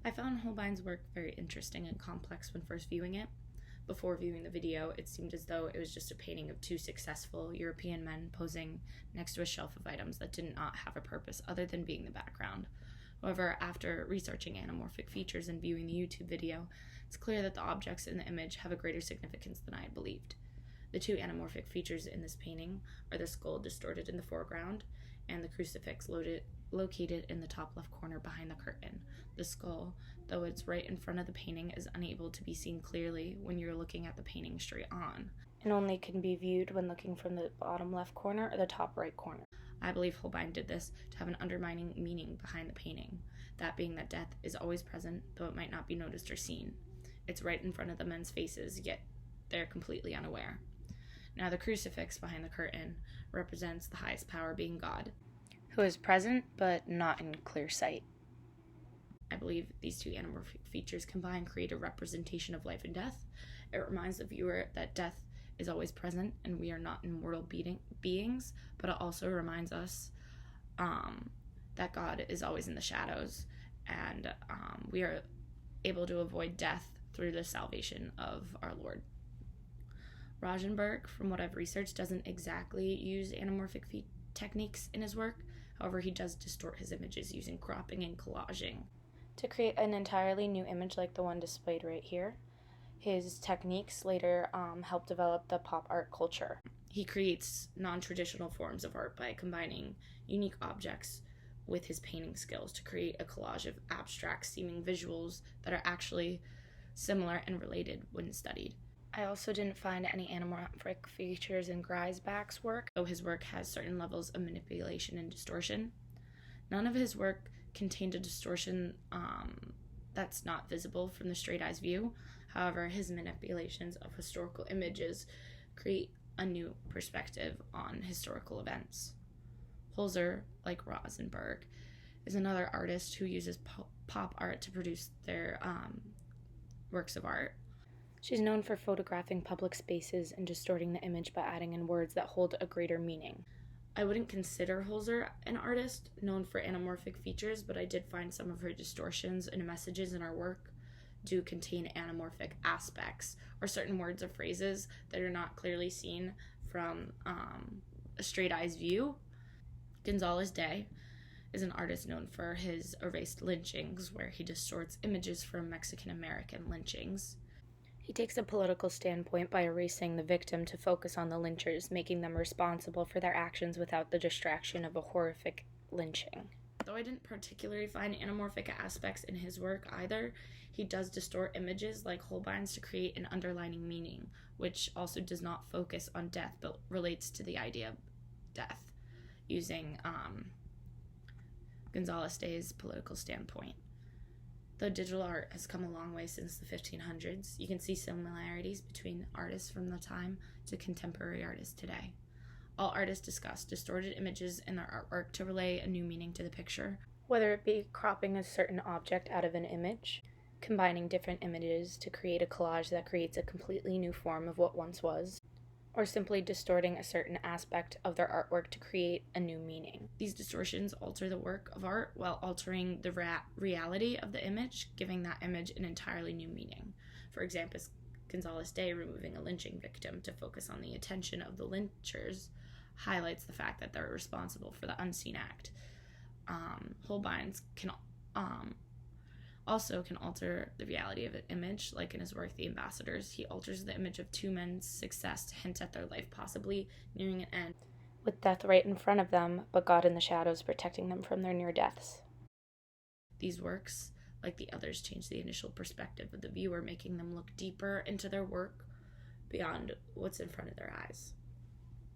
I found Holbein's work very interesting and complex when first viewing it. Before viewing the video, it seemed as though it was just a painting of two successful European men posing next to a shelf of items that did not have a purpose other than being the background. However, after researching anamorphic features and viewing the YouTube video, it's clear that the objects in the image have a greater significance than I had believed. The two anamorphic features in this painting are the skull distorted in the foreground and the crucifix located in the top left corner behind the curtain. The skull, though it's right in front of the painting, is unable to be seen clearly when you're looking at the painting straight on, and only can be viewed when looking from the bottom left corner or the top right corner. I believe Holbein did this to have an undermining meaning behind the painting, that being that death is always present, though it might not be noticed or seen. It's right in front of the men's faces, yet they're completely unaware. Now, the crucifix behind the curtain represents the highest power, being God, who is present but not in clear sight. I believe these two anamorphic features combined create a representation of life and death. It reminds the viewer that death is always present and we are not immortal beings, but it also reminds us that God is always in the shadows, and we are able to avoid death through the salvation of our Lord. Rauschenberg, from what I've researched, doesn't exactly use anamorphic techniques in his work. However, he does distort his images using cropping and collaging to create an entirely new image like the one displayed right here. His techniques later helped develop the pop art culture. He creates non-traditional forms of art by combining unique objects with his painting skills to create a collage of abstract seeming visuals that are actually similar and related when studied. I also didn't find any anamorphic features in Griesbach's work, though his work has certain levels of manipulation and distortion. None of his work contained a distortion that's not visible from the straight eye's view. However, his manipulations of historical images create a new perspective on historical events. Holzer, like Rosenberg, is another artist who uses pop art to produce their works of art. She's known for photographing public spaces and distorting the image by adding in words that hold a greater meaning. I wouldn't consider Holzer an artist known for anamorphic features, but I did find some of her distortions and messages in her work do contain anamorphic aspects, or certain words or phrases that are not clearly seen from a straight eye's view. Gonzales Day is an artist known for his erased lynchings, where he distorts images from Mexican-American lynchings. He takes a political standpoint by erasing the victim to focus on the lynchers, making them responsible for their actions without the distraction of a horrific lynching. Though I didn't particularly find anamorphic aspects in his work either, he does distort images like Holbein's to create an underlining meaning, which also does not focus on death but relates to the idea of death, using Gonzales Day's political standpoint. Though digital art has come a long way since the 1500s, you can see similarities between artists from the time to contemporary artists today. All artists discuss distorted images in their artwork to relay a new meaning to the picture, whether it be cropping a certain object out of an image, combining different images to create a collage that creates a completely new form of what once was, or simply distorting a certain aspect of their artwork to create a new meaning. These distortions alter the work of art while altering the reality of the image, giving that image an entirely new meaning. For example, Gonzales Day removing a lynching victim to focus on the attention of the lynchers highlights the fact that they're responsible for the unseen act. Holbein's also can alter the reality of an image, like in his work The Ambassadors. He alters the image of two men's success to hint at their life possibly nearing an end, with death right in front of them, but God in the shadows protecting them from their near deaths. These works, like the others, change the initial perspective of the viewer, making them look deeper into their work beyond what's in front of their eyes.